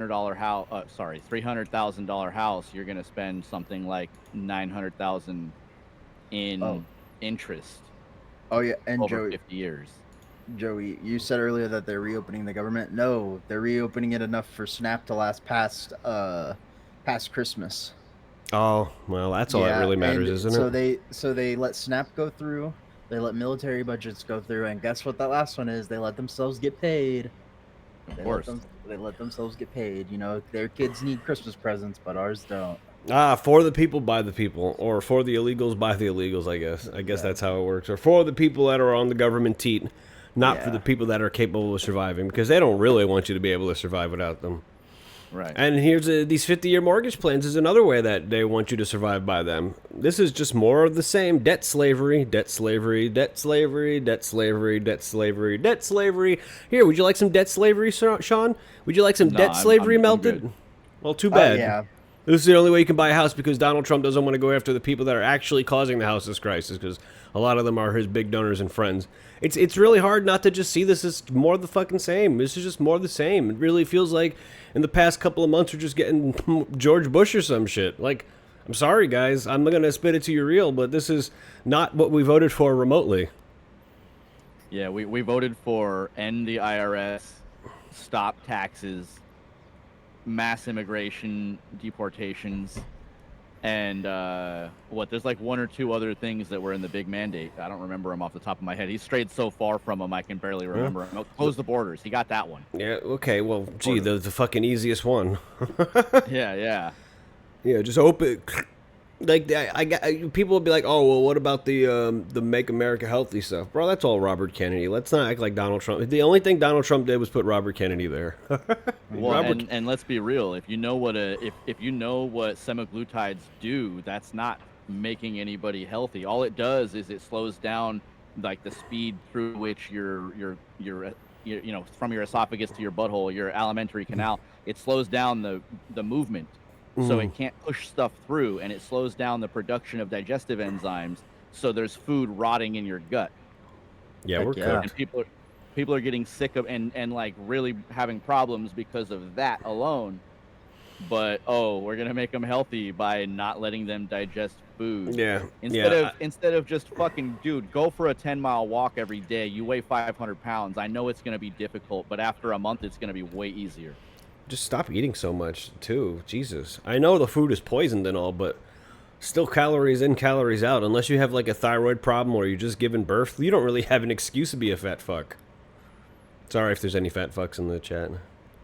$300 house, $300,000 house, you're gonna spend something like 900,000 Oh, in interest oh yeah, and over 50 years. Joey, you said earlier that they're reopening the government. No, they're reopening it enough for Snap to last past Christmas. Oh, well, that's all that Yeah, really matters, and isn't it? so they let Snap go through, they let military budgets go through, and guess what that last one is? They let themselves get paid. Of course. They let themselves get paid. You know, their kids need Christmas presents, but ours don't. For the people, by the people, or for the illegals, by the illegals. I guess. I guess Yeah. that's how it works. Or for the people that are on the government teat, not for the Yeah. people that are capable of surviving, because they don't really want you to be able to survive without them. Right. And here's these 50-year mortgage plans is another way that they want you to survive by them. This is just more of the same: debt slavery, debt slavery, debt slavery, debt slavery, debt slavery, debt slavery. Here, would you like some debt slavery, Sean? Would you like some No, debt slavery I'm melted? good. Well, too bad. Yeah. This is the only way you can buy a house because Donald Trump doesn't want to go after the people that are actually causing the houseless crisis because a lot of them are his big donors and friends. It's really hard not to just see this as more of the fucking same. This is just more of the same. It really feels like in the past couple of months we're just getting George Bush or some shit. Like, I'm sorry guys, I'm going to spit it to you real, but this is not what we voted for remotely. Yeah, we voted for end the IRS, stop taxes, mass immigration, deportations, and there's like one or two other things that were in the big mandate. I don't remember them off the top of my head. He's strayed so far from them I can barely remember him. Close the borders. He got that one. Yeah, okay, well, gee, the fucking easiest one. Yeah. Yeah, just open. Like people will be like, "Oh, well, what about the Make America Healthy stuff, bro? That's all Robert Kennedy. Let's not act like Donald Trump. The only thing Donald Trump did was put Robert Kennedy there." Well, and let's be real. If you know what if you know what semaglutides do, that's not making anybody healthy. All it does is it slows down like the speed through which your from your esophagus to your butthole, your alimentary canal. It slows down the movement. So it can't push stuff through, and it slows down the production of digestive enzymes. So there's food rotting in your gut. Yeah, we're cooked. And people are getting sick of and like really having problems because of that alone. But we're gonna make them healthy by not letting them digest food. Yeah. Instead of just fucking, dude, go for a 10-mile walk every day. You weigh 500 pounds. I know it's gonna be difficult, but after a month, it's gonna be way easier. Just stop eating so much, too. Jesus. I know the food is poisoned and all, but still calories in, calories out. Unless you have, like, a thyroid problem or you're just giving birth, you don't really have an excuse to be a fat fuck. Sorry if there's any fat fucks in the chat.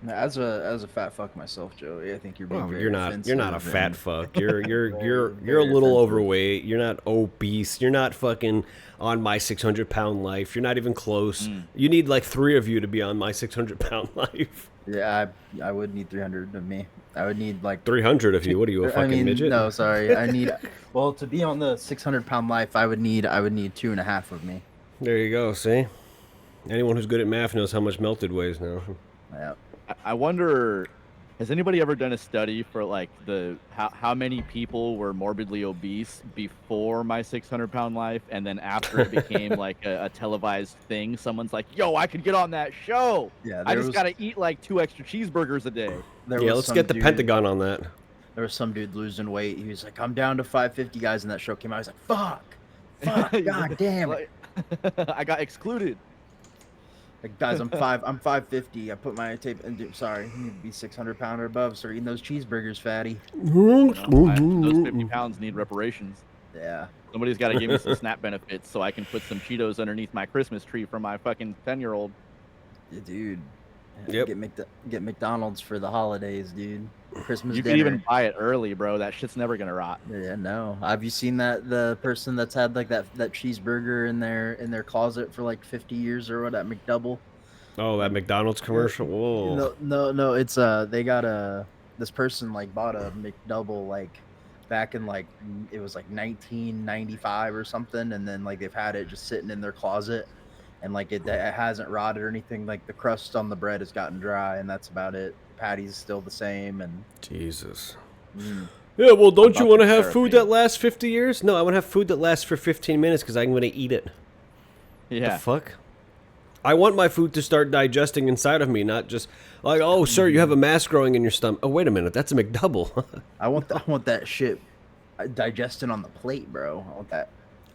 As a fat fuck myself, Joey, I think you're being very offensive. You're not a fat fuck. You're a little overweight. You're not obese. You're not fucking on my 600-pound life. You're not even close. You need like 3 of you to be on my 600-pound life. Yeah, I would need 300 of me. I would need like 300 of you. What are you, a fucking midget? No, sorry. I need to be on the 600-pound life. I would need 2.5 of me. There you go. See, anyone who's good at math knows how much Melted weighs now. Yeah. I wonder, has anybody ever done a study for like how many people were morbidly obese before my 600-pound life, and then after it became like a televised thing, someone's like, "Yo, I could get on that show. Yeah, I just gotta eat like 2 extra cheeseburgers a day." Let's get the Pentagon on that. There was some dude losing weight. He was like, "I'm down to 550 guys," and that show came out. He's like, "Fuck, god damn it." I got excluded. Like, guys, I'm 550. I put my tape and sorry, you need to be 600 pound or above. Start eating those cheeseburgers, fatty. Those 50 pounds need reparations. Yeah. Somebody's got to give me some SNAP benefits so I can put some Cheetos underneath my Christmas tree for my fucking 10-year-old. Yeah, dude. Yep. Get McDonald's for the holidays, dude. Christmas You dinner. can even buy it early, bro. That shit's never gonna rot. Yeah, no. Have you seen the person that's had like that cheeseburger in their closet for like 50 years or what at McDouble? Oh, that McDonald's commercial. Whoa. No. It's they got this person like bought a McDouble like back in like it was like 1995 or something, and then like they've had it just sitting in their closet. And like it hasn't rotted or anything. Like the crust on the bread has gotten dry, and that's about it. Patty's still the same, and Jesus. Yeah, well, don't you want to have food that lasts 50 years? No, I want to have food that lasts for 15 minutes because I'm going to eat it. Yeah. The fuck? I want my food to start digesting inside of me, not just like, oh, sir, you have a mass growing in your stomach. Oh, wait a minute, that's a McDouble. I want that shit digesting on the plate, bro. I want that.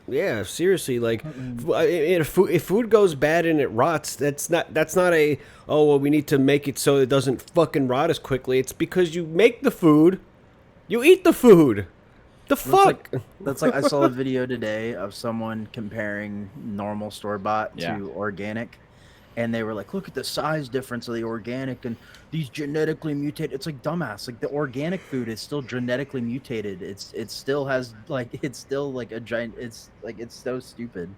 Yeah, seriously, like if food goes bad and it rots, that's not a, oh, well, we need to make it so it doesn't fucking rot as quickly. It's because you make the food, you eat the food. The fuck? That's like I saw a video today of someone comparing normal store-bought Yeah. to organic, and they were like, look at the size difference of the organic and these genetically mutated. It's like, dumbass. Like, the organic food is still genetically mutated. It still has it's still like a giant. It's like, it's so stupid.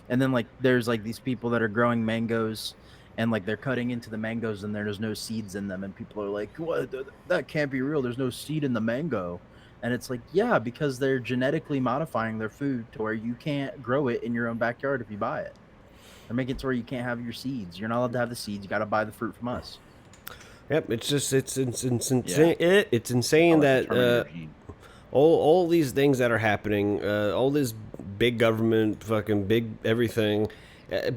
And then like there's like these people that are growing mangoes, and like they're cutting into the mangoes and there's no seeds in them, and people are like, what? That can't be real. There's no seed in the mango. And it's like, yeah, because they're genetically modifying their food to where you can't grow it in your own backyard if you buy it. They're making it to where you can't have your seeds. You're not allowed to have the seeds. You got to buy the fruit from us. Yep, it's just it's insane. It's insane that all these things that are happening, all this big government, fucking big everything,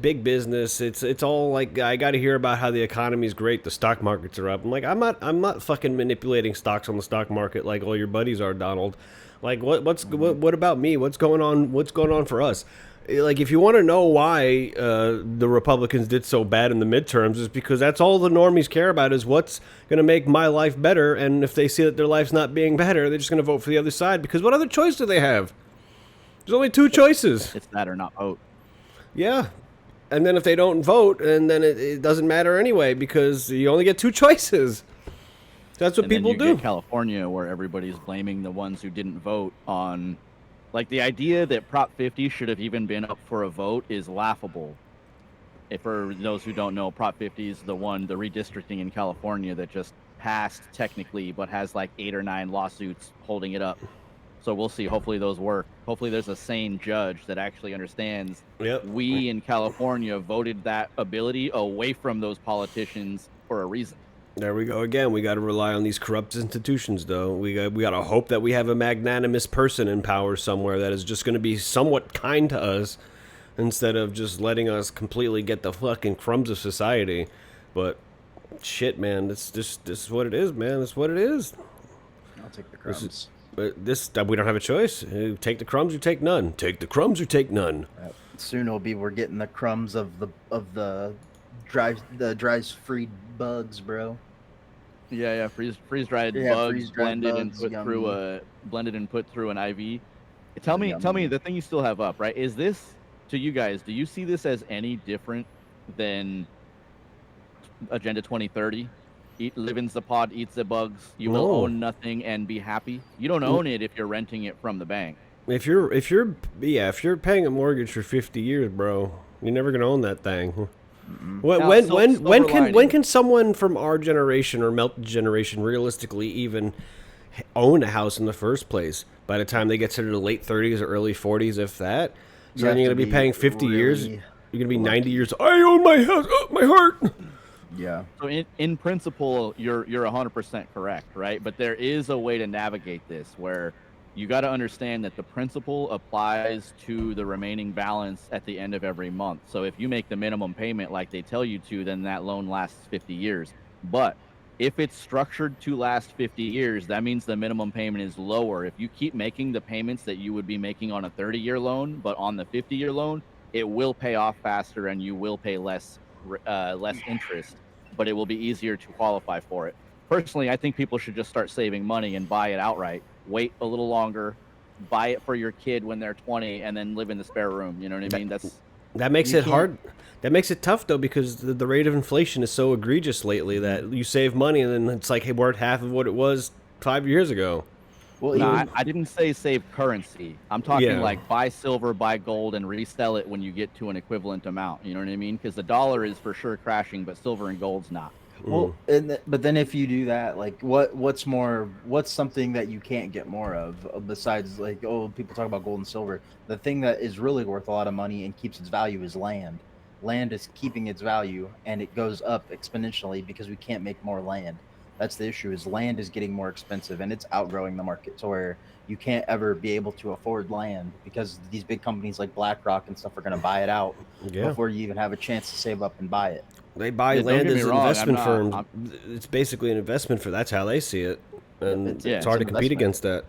big business. It's all like, I got to hear about how the economy is great, the stock markets are up. I'm like, I'm not fucking manipulating stocks on the stock market like all your buddies are, Donald. Like, what about me? What's going on for us? Like, if you want to know why the Republicans did so bad in the midterms, is because that's all the normies care about, is what's going to make my life better. And if they see that their life's not being better, they're just going to vote for the other side, because what other choice do they have? There's only two choices. It's that or not vote. Yeah. And then if they don't vote, and then it doesn't matter anyway, because you only get two choices. That's what and people then do. Get California, where everybody's blaming the ones who didn't vote on, like, the idea that Prop 50 should have even been up for a vote is laughable. If for those who don't know, Prop 50 is the redistricting in California that just passed technically, but has like 8 or 9 lawsuits holding it up. So we'll see. Hopefully those work. Hopefully there's a sane judge that actually understands. Yep. We in California voted that ability away from those politicians for a reason. There we go again. We got to rely on these corrupt institutions, though. We got to hope that we have a magnanimous person in power somewhere that is just going to be somewhat kind to us, instead of just letting us completely get the fucking crumbs of society. But shit, man, this is what it is, man. It's what it is. I'll take the crumbs. We don't have a choice. You take the crumbs, you take none. Take the crumbs, or take none. Soon it'll be we're getting the crumbs of the dry freed bugs, bro. Yeah, freeze dried bugs blended and put through an IV. Tell me the thing you still have up, right? Is this, to you guys, do you see this as any different than Agenda 2030? Live in the pod, eats the bugs. You will own nothing and be happy. You don't own it if you're renting it from the bank. If you're paying a mortgage for 50 years, bro, you're never gonna own that thing. When can someone from our generation or Melted generation realistically even own a house in the first place? By the time they get to their late 30s or early 40s, if that. So then you're gonna be paying 50 years. You're gonna be 90 years. I own my house. Oh, my heart. Yeah. So in principle, you're 100% correct, right? But there is a way to navigate this where you got to understand that the principle applies to the remaining balance at the end of every month. So if you make the minimum payment like they tell you to, then that loan lasts 50 years. But if it's structured to last 50 years, that means the minimum payment is lower. If you keep making the payments that you would be making on a 30-year loan, but on the 50-year loan, it will pay off faster and you will pay less interest, but it will be easier to qualify for it. Personally, I think people should just start saving money and buy it outright. Wait a little longer, buy it for your kid when they're 20, and then live in the spare room. You know what I mean? That makes it hard. That makes it tough, though, because the rate of inflation is so egregious lately that you save money and then it's like, hey, we're at half of what it was 5 years ago. Well, no, I didn't say save currency. I'm talking like buy silver, buy gold, and resell it when you get to an equivalent amount. You know what I mean? Because the dollar is for sure crashing, but silver and gold's not. Well, but then if you do that, like what's something that you can't get more of besides, like, oh, people talk about gold and silver. The thing that is really worth a lot of money and keeps its value is land. Land is keeping its value, and it goes up exponentially because we can't make more land. That's the issue. Is land is getting more expensive and it's outgrowing the market to where you can't ever be able to afford land because these big companies like BlackRock and stuff are going to buy it out Yeah. before you even have a chance to save up and buy it. They buy Yeah, don't land get me as wrong, I'm investment not. firms. I'm, It's basically an investment for. That's how they see it, and It's, it's Yeah. hard an to compete investment. against that.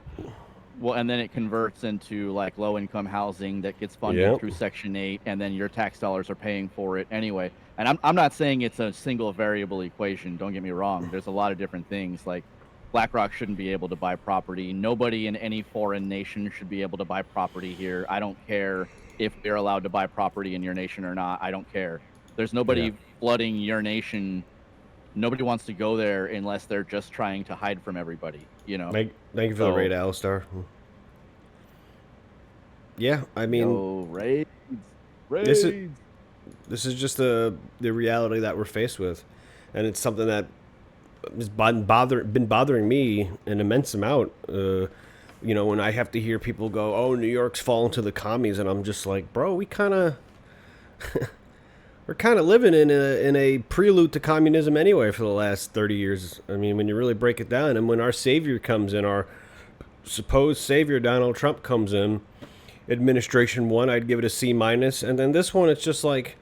well, and then it converts into like low-income housing that gets funded Yep. through Section 8, and then your tax dollars are paying for it anyway. And I'm not saying it's a single variable equation. Don't get me wrong. There's a lot of different things. Like BlackRock shouldn't be able to buy property. Nobody in any foreign nation should be able to buy property here. I don't care if we're allowed to buy property in your nation or not. I don't care. There's Yeah. nobody flooding your nation. Nobody wants to go there unless they're just trying to hide from everybody, you know? Thank you for the So, raid, Alistar. Yeah, I mean, yo, raids. this is just the reality that we're faced with, and it's something that has been bothering me an immense amount. You know, when I have to hear people go, "Oh, New York's fallen to the commies," and I'm just like, "Bro, we're kind of living in a prelude to communism anyway for the last 30 years." I mean, when you really break it down, and when our savior comes in, our supposed savior Donald Trump comes in, administration 1, I'd give it a C minus, and then this one, it's just like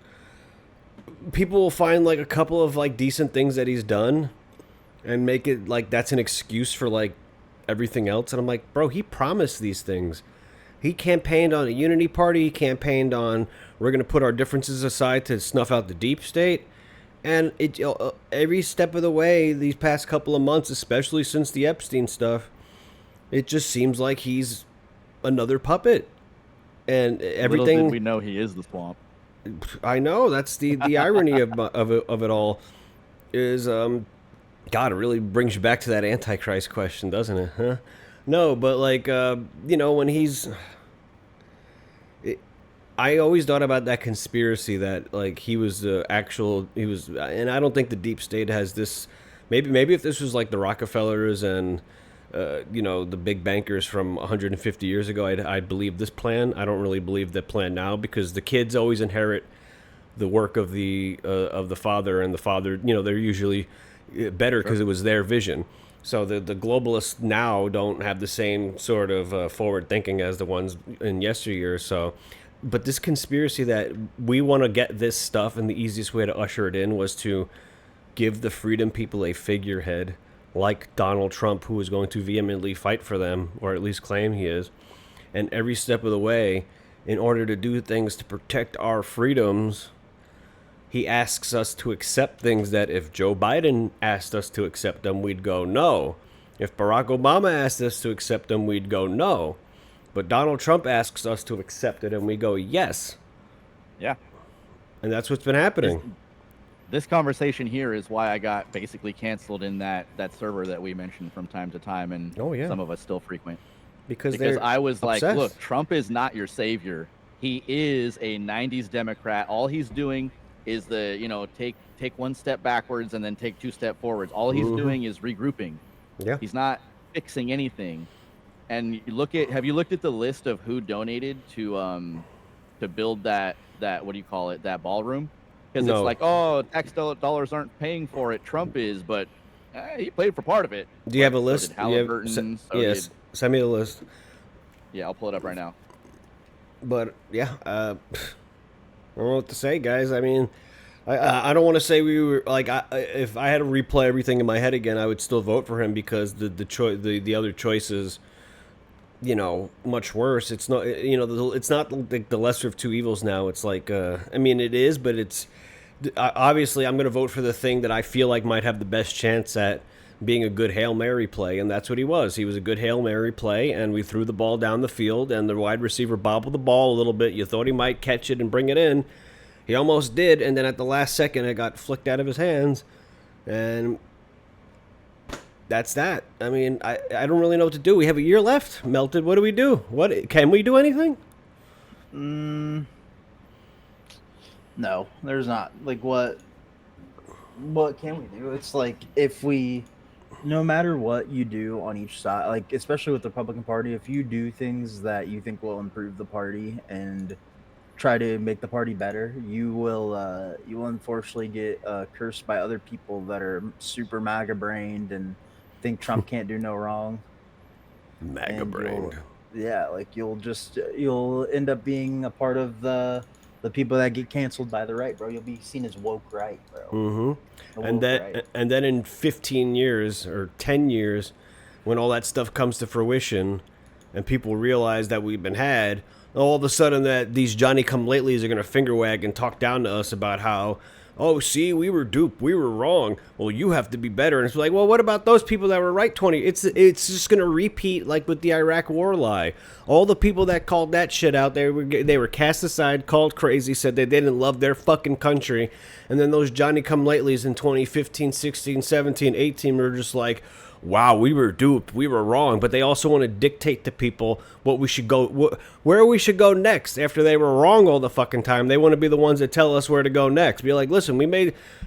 people will find like a couple of like decent things that he's done and make it like that's an excuse for like everything else. And I'm like, bro, he promised these things. He campaigned on a unity party. He campaigned on we're going to put our differences aside to snuff out the deep state. And it every step of the way, these past couple of months, especially since the Epstein stuff, it just seems like he's another puppet. And everything. Little did we know he is the swamp. I know that's the irony of it all. Is God, it really brings you back to that Antichrist question, doesn't it? Huh? No, but like you know, when he's. I always thought about that conspiracy that like he was the actual and I don't think the deep state has this. Maybe if this was like the Rockefellers and you know, the big bankers from 150 years ago, I'd believe this plan. I don't really believe that plan now because the kids always inherit the work of the father, and the father, you know, they're usually better because it was their vision. So the globalists now don't have the same sort of forward thinking as the ones in yesteryear. So, but this conspiracy that we want to get this stuff, and the easiest way to usher it in was to give the freedom people a figurehead like Donald Trump, who is going to vehemently fight for them, or at least claim he is. And every step of the way, in order to do things to protect our freedoms, he asks us to accept things that if Joe Biden asked us to accept them, we'd go no. If Barack Obama asked us to accept them, we'd go no. But Donald Trump asks us to accept it, and we go yes. Yeah. And that's what's been happening. This conversation here is why I got basically canceled in that server that we mentioned from time to time, and some of us still frequent. Because I was obsessed. like, look, Trump is not your savior. He is a 90s Democrat. All he's doing is take one step backwards and then take two steps forwards. All he's doing is regrouping. Yeah. He's not fixing anything. And have you looked at the list of who donated to build that what do you call it, that ballroom? Because it's like, oh, tax dollars aren't paying for it. Trump is, but he paid for part of it. Do you have a list? Yes, send me the list. Yeah, I'll pull it up right now. But yeah, I don't know what to say, guys. I mean, I don't want to say we were like if I had to replay everything in my head again, I would still vote for him because the other choices, you know, much worse. It's not, you know, it's not like the lesser of two evils now. It's like I mean, it is, but it's obviously I'm going to vote for the thing that I feel like might have the best chance at being a good Hail Mary play, and that's what he was. He was a good Hail Mary play, and we threw the ball down the field, and the wide receiver bobbled the ball a little bit. You thought he might catch it and bring it in. He almost did, and then at the last second, it got flicked out of his hands, and that's that. I mean, I don't really know what to do. We have a year left. Melted, what do we do? What can we do anything? No, there's not. Like, what can we do? It's like, if we, no matter what you do on each side, like, especially with the Republican Party, if you do things that you think will improve the party and try to make the party better, you will unfortunately get cursed by other people that are super MAGA brained and think Trump can't do no wrong. MAGA And brained. you'll end up being a part of the people that get canceled by the right, bro. You'll be seen as woke right, bro. Mm-hmm. The woke right. And then in 15 years or 10 years, when all that stuff comes to fruition, and people realize that we've been had, all of a sudden that these Johnny-come-latelys are going to finger wag and talk down to us about how, oh, see, we were duped, we were wrong. Well, you have to be better. And it's like, well, what about those people that were right 20? It's just going to repeat like with the Iraq War lie. All the people that called that shit out, they were cast aside, called crazy, said they didn't love their fucking country. And then those Johnny-come-latelys in 2015, 16, 17, 18 were just like, wow, we were duped, we were wrong, but they also want to dictate to people what we should go, where we should go next after they were wrong all the fucking time. They want to be the ones that tell us where to go next. Be like, listen,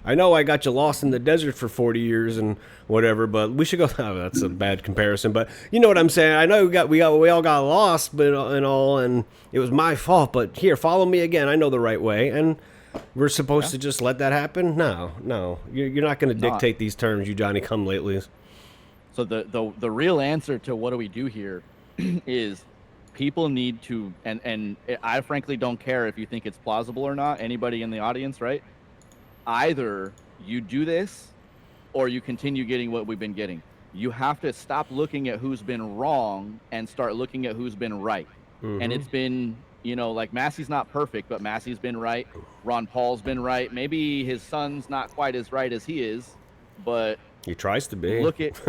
I know I got you lost in the desert for 40 years and whatever, but we should go. Oh, that's a bad comparison, but you know what I'm saying. I know we all got lost, but and it was my fault. But here, follow me again. I know the right way, and we're supposed to just let that happen. No, you're not going to dictate these terms, you Johnny-come-latelys. So the real answer to what do we do here is people need to, and I frankly don't care if you think it's plausible or not, anybody in the audience, right? Either you do this or you continue getting what we've been getting. You have to stop looking at who's been wrong and start looking at who's been right. Mm-hmm. And it's been, like Massey's not perfect, but Massey's been right. Ron Paul's been right. Maybe his son's not quite as right as he is, but he tries to be. Look at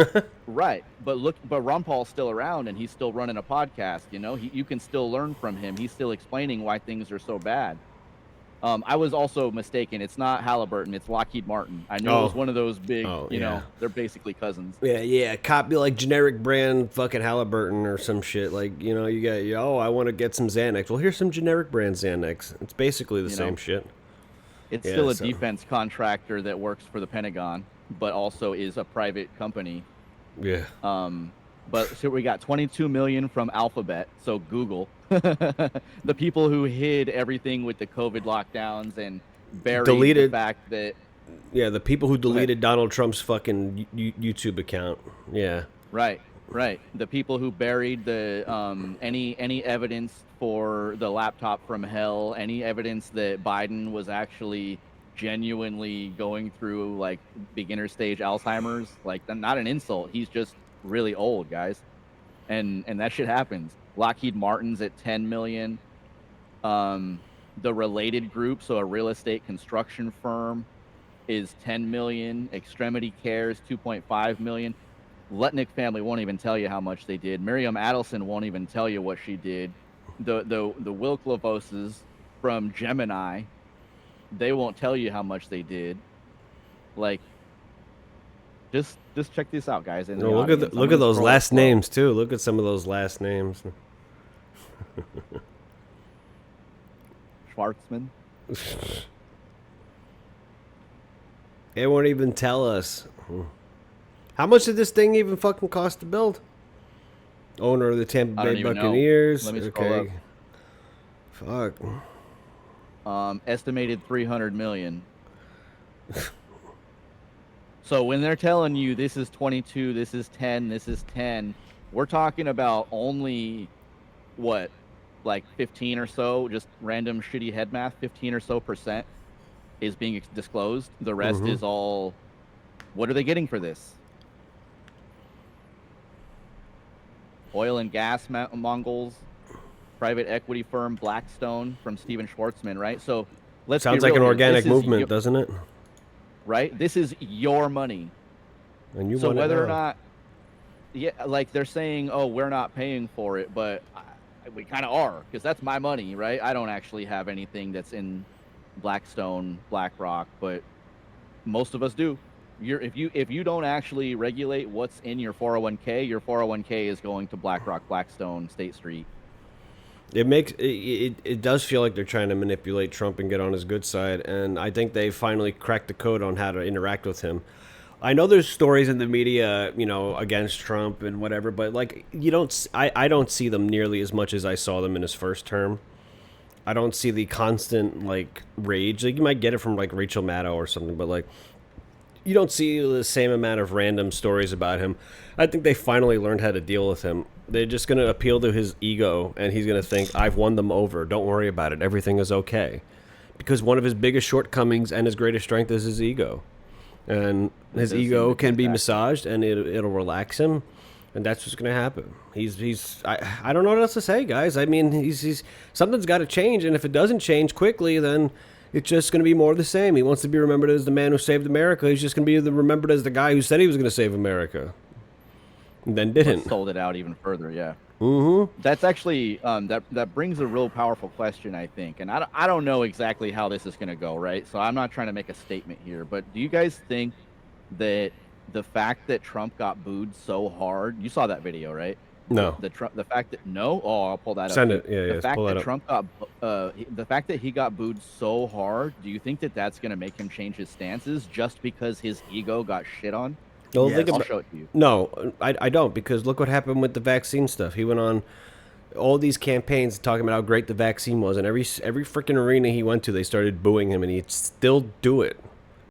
right, but Ron Paul's still around and he's still running a podcast. You can still learn from him. He's still explaining why things are so bad. I was also mistaken. It's not Halliburton. It's Lockheed Martin. I knew it was one of those big. They're basically cousins. Yeah. Copy like generic brand fucking Halliburton or some shit. Like you got I want to get some Xanax. Well, here's some generic brand Xanax. It's basically the same shit. It's still a defense contractor that works for the Pentagon, but also is a private company. Yeah. But so we got 22 million from Alphabet, so Google, the people who hid everything with the COVID lockdowns and buried the fact that. Yeah, the people who deleted Donald Trump's fucking YouTube account. Yeah. Right. The people who buried the any evidence for the laptop from hell, any evidence that Biden was actually genuinely going through like beginner stage Alzheimer's, like not an insult. He's just really old, guys. And that shit happens. Lockheed Martin's at 10 million. The related group, so a real estate construction firm, is 10 million. Extremity Care is 2.5 million. Lutnick family won't even tell you how much they did. Miriam Adelson won't even tell you what she did. The Wilklovoses from Gemini, they won't tell you how much they did. Like, just check this out, guys. Look at those last names too. Look at some of those last names. Schwartzman. They won't even tell us. How much did this thing even fucking cost to build? Owner of the Tampa Bay Buccaneers. Let me scroll up. Fuck. Estimated 300 million. So when they're telling you this is 22, this is 10, this is 10, we're talking about only what, like 15 or so, just random shitty head math, 15 or so % is being disclosed. The rest is all, what are they getting for this? Oil and gas Mongols, private equity firm Blackstone from Steven Schwartzman, right? So let's sounds like an organic movement, doesn't it? Right? This is your money. And you so want whether or not, like they're saying, oh, we're not paying for it, but we kind of are, because that's my money, right? I don't actually have anything that's in Blackstone, BlackRock, but most of us do. If you don't actually regulate what's in your 401k is going to BlackRock, Blackstone, State Street. It does feel like they're trying to manipulate Trump and get on his good side, and I think they finally cracked the code on how to interact with him. I know there's stories in the media, against Trump and whatever, but like I don't see them nearly as much as I saw them in his first term. I don't see the constant like rage. Like you might get it from like Rachel Maddow or something, but like you don't see the same amount of random stories about him. I think they finally learned how to deal with him. They're just going to appeal to his ego, and he's going to think, I've won them over. Don't worry about it. Everything is okay. Because one of his biggest shortcomings and his greatest strength is his ego. And his ego can be massaged, and it'll relax him. And that's what's going to happen. I don't know what else to say, guys. I mean, he's something's got to change, and if it doesn't change quickly, then it's just going to be more of the same. He wants to be remembered as the man who saved America. He's just going to be remembered as the guy who said he was going to save America, and then didn't. Sold it out even further, yeah. Mm-hmm. That's actually that brings a real powerful question, I think. And I don't know exactly how this is going to go, right? So I'm not trying to make a statement here, but do you guys think that the fact that Trump got booed so hard, you saw that video, right? No. The fact that I'll pull that up. Send it. Yeah, the fact pull that that up. Trump got the fact that he got booed so hard, do you think that that's going to make him change his stances just because his ego got shit on? No, Yes. I'll show it to you. No, I don't, because look what happened with the vaccine stuff. He went on all these campaigns talking about how great the vaccine was, and every freaking arena he went to, they started booing him, and he'd still do it.